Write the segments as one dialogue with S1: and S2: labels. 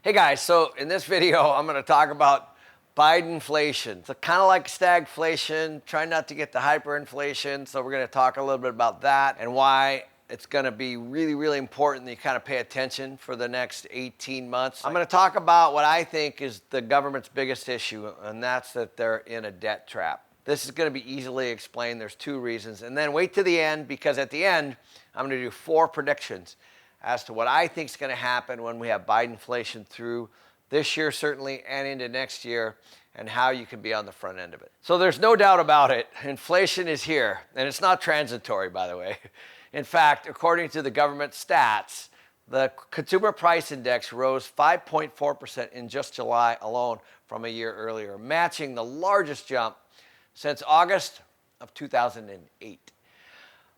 S1: Hey guys, so in this video, I'm going to talk about Bidenflation. It's kind of like stagflation, try not to get to hyperinflation. So we're going to talk a little bit about that and why it's going to be really, really important that you kind of pay attention for the next 18 months. I'm going to talk about what I think is the government's biggest issue, and that's that they're in a debt trap. This is going to be easily explained. There's two reasons. And then wait to the end, because at the end, I'm going to do 4 predictions as to what I think is going to happen when we have Bidenflation through this year, certainly, and into next year, and how you can be on the front end of it. So there's no doubt about it. Inflation is here, and it's not transitory, by the way. In fact, according to the government stats, the consumer price index rose 5.4% in just July alone from a year earlier, matching the largest jump since August of 2008.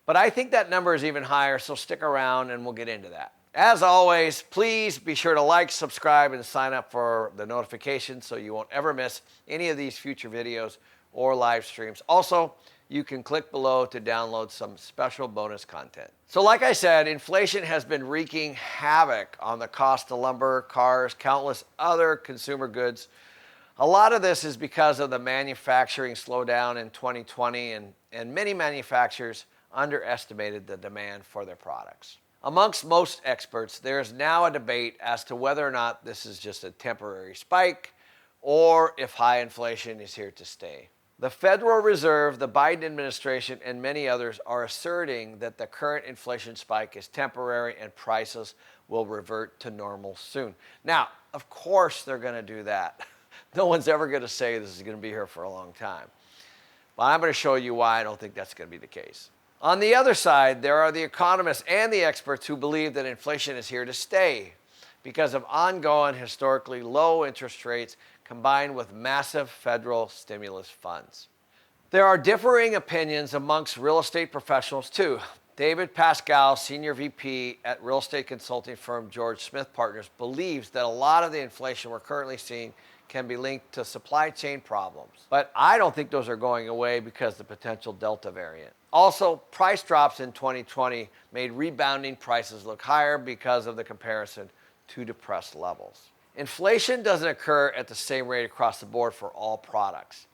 S1: But I think that number is even higher, so stick around and we'll get into that. As always, please be sure to like, subscribe, and sign up for the notifications so you won't ever miss any of these future videos or live streams. Also, you can click below to download some special bonus content. So like I said, inflation has been wreaking havoc on the cost of lumber, cars, countless other consumer goods. A lot of this is because of the manufacturing slowdown in 2020, and many manufacturers underestimated the demand for their products. Amongst most experts, there is now a debate as to whether or not this is just a temporary spike or if high inflation is here to stay. The Federal Reserve, the Biden administration, and many others are asserting that the current inflation spike is temporary and prices will revert to normal soon. Now, of course they're going to do that. No one's ever going to say this is going to be here for a long time. But I'm going to show you why I don't think that's going to be the case. On the other side, there are the economists and the experts who believe that inflation is here to stay because of ongoing historically low interest rates combined with massive federal stimulus funds. There are differing opinions amongst real estate professionals too. David Pascal, Senior VP at real estate consulting firm George Smith Partners, believes that a lot of the inflation we're currently seeing can be linked to supply chain problems. But I don't think those are going away because of the potential Delta variant. Also, price drops in 2020 made rebounding prices look higher because of the comparison to depressed levels. Inflation doesn't occur at the same rate across the board for all products.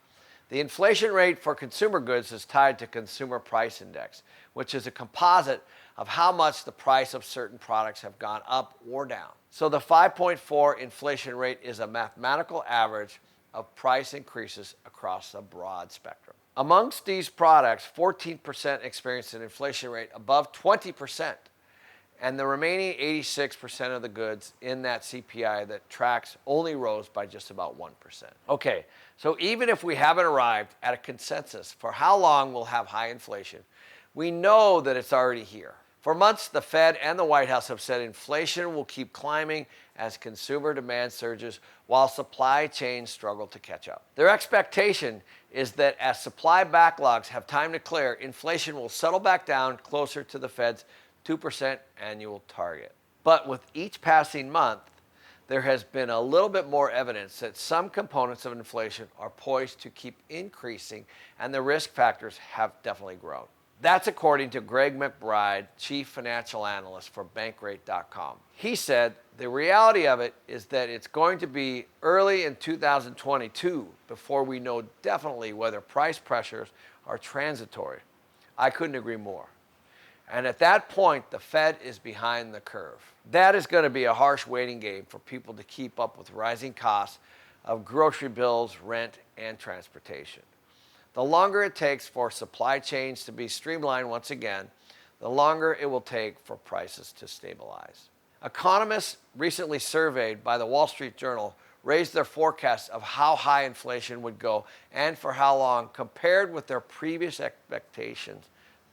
S1: The inflation rate for consumer goods is tied to Consumer Price Index, which is a composite of how much the price of certain products have gone up or down. So the 5.4 inflation rate is a mathematical average of price increases across a broad spectrum. Amongst these products, 14% experienced an inflation rate above 20%, and the remaining 86% of the goods in that CPI that tracks only rose by just about 1%. Okay, so even if we haven't arrived at a consensus for how long we'll have high inflation, we know that it's already here. For months, the Fed and the White House have said inflation will keep climbing as consumer demand surges while supply chains struggle to catch up. Their expectation is that as supply backlogs have time to clear, inflation will settle back down closer to the Fed's 2% annual target. But with each passing month, there has been a little bit more evidence that some components of inflation are poised to keep increasing, and the risk factors have definitely grown. That's according to Greg McBride, Chief Financial Analyst for Bankrate.com. He said the reality of it is that it's going to be early in 2022 before we know definitely whether price pressures are transitory. I couldn't agree more. And at that point, the Fed is behind the curve. That is going to be a harsh waiting game for people to keep up with rising costs of grocery bills, rent, and transportation. The longer it takes for supply chains to be streamlined once again, the longer it will take for prices to stabilize. Economists recently surveyed by the Wall Street Journal raised their forecasts of how high inflation would go and for how long compared with their previous expectations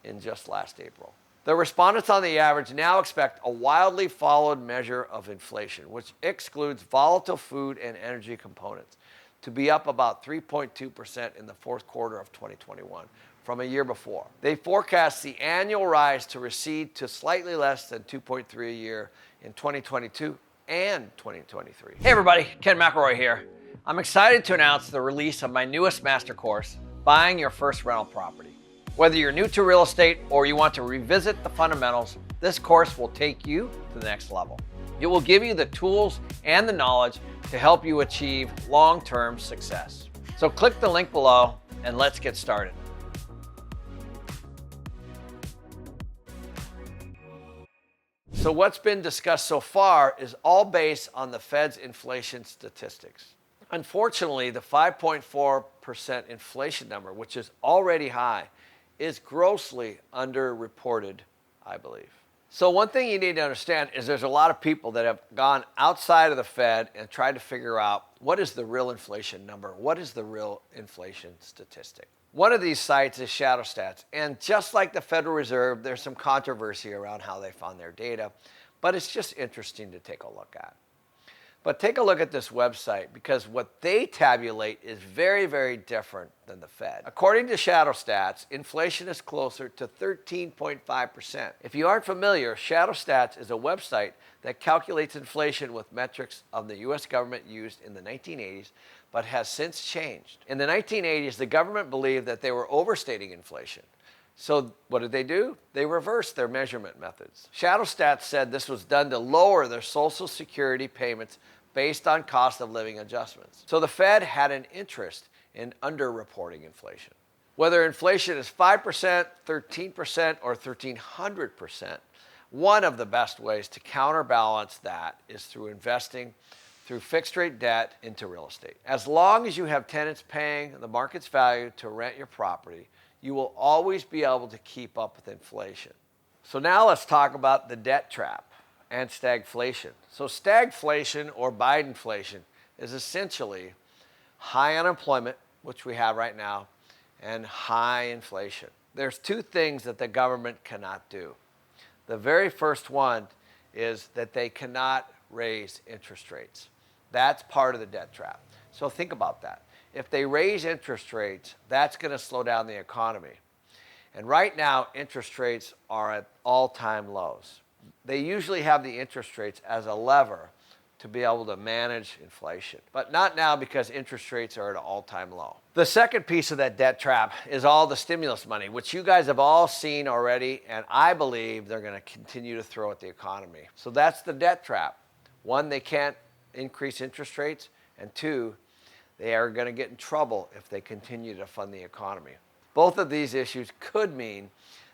S1: in just last April. The respondents on the average now expect a wildly followed measure of inflation, which excludes volatile food and energy components, to be up about 3.2% in the fourth quarter of 2021 from a year before. They forecast the annual rise to recede to slightly less than 2.3 a year in 2022 and 2023. Hey everybody, Ken McElroy here. I'm excited to announce the release of my newest master course, Buying Your First Rental Property. Whether you're new to real estate or you want to revisit the fundamentals, this course will take you to the next level. It will give you the tools and the knowledge to help you achieve long-term success. So click the link below and let's get started. So what's been discussed so far is all based on the Fed's inflation statistics. Unfortunately, the 5.4% inflation number, which is already high, is grossly underreported, I believe. So one thing you need to understand is there's a lot of people that have gone outside of the Fed and tried to figure out what is the real inflation number, what is the real inflation statistic. One of these sites is Shadow Stats, and just like the Federal Reserve, there's some controversy around how they found their data, but it's just interesting to take a look at. But take a look at this website because what they tabulate is very, very different than the Fed. According to Shadow Stats, inflation is closer to 13.5%. If you aren't familiar, Shadow Stats is a website that calculates inflation with metrics of the US government used in the 1980s, but has since changed. In the 1980s, the government believed that they were overstating inflation. So what did they do? They reversed their measurement methods. Shadow Stats said this was done to lower their Social Security payments based on cost of living adjustments. So the Fed had an interest in underreporting inflation. Whether inflation is 5%, 13%, or 1,300%, one of the best ways to counterbalance that is through investing through fixed rate debt into real estate. As long as you have tenants paying the market's value to rent your property, you will always be able to keep up with inflation. So now let's talk about the debt trap and stagflation. So stagflation or Bidenflation is essentially high unemployment, which we have right now, and high inflation. There's two things that the government cannot do. The very first one is that they cannot raise interest rates. That's part of the debt trap. So think about that. If they raise interest rates, that's going to slow down the economy. And right now, interest rates are at all-time lows. They usually have the interest rates as a lever to be able to manage inflation, but not now because interest rates are at an all-time low. The second piece of that debt trap is all the stimulus money, which you guys have all seen already, and I believe they're going to continue to throw at the economy. So that's the debt trap. One, they can't increase interest rates, and two, they are going to get in trouble if they continue to fund the economy. Both of these issues could mean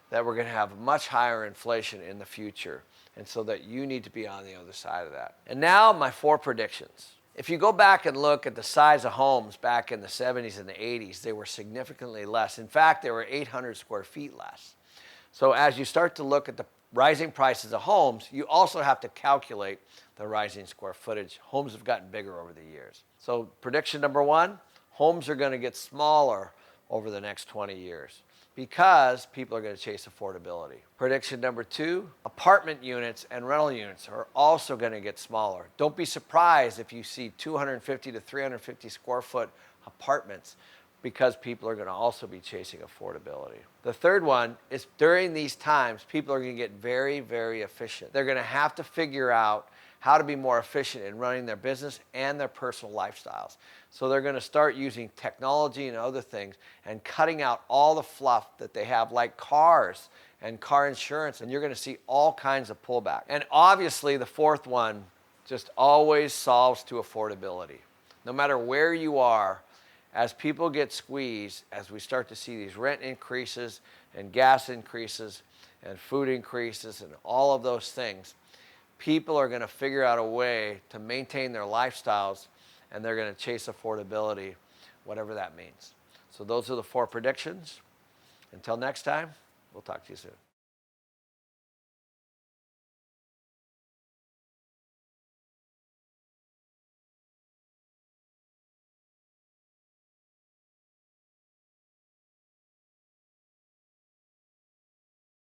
S1: that we're going to have much higher inflation in the future, and so that you need to be on the other side of that. And now my 4 predictions. If you go back and look at the size of homes back in the 70s and the 80s, they were significantly less. In fact, they were 800 square feet less. So as you start to look at the rising prices of homes, you also have to calculate the rising square footage. Homes have gotten bigger over the years. So prediction number 1, homes are going to get smaller over the next 20 years because people are going to chase affordability. Prediction number 2, apartment units and rental units are also going to get smaller. Don't be surprised if you see 250 to 350 square foot apartments because people are going to also be chasing affordability. The third one is during these times, people are going to get very, very efficient. They're going to have to figure out how to be more efficient in running their business and their personal lifestyles. So they're going to start using technology and other things and cutting out all the fluff that they have, like cars and car insurance, and you're going to see all kinds of pullback. And obviously, the fourth one just always solves to affordability. No matter where you are, as people get squeezed, as we start to see these rent increases and gas increases and food increases and all of those things, people are going to figure out a way to maintain their lifestyles, and they're going to chase affordability, whatever that means. So those are the 4 predictions. Until next time, we'll talk to you soon.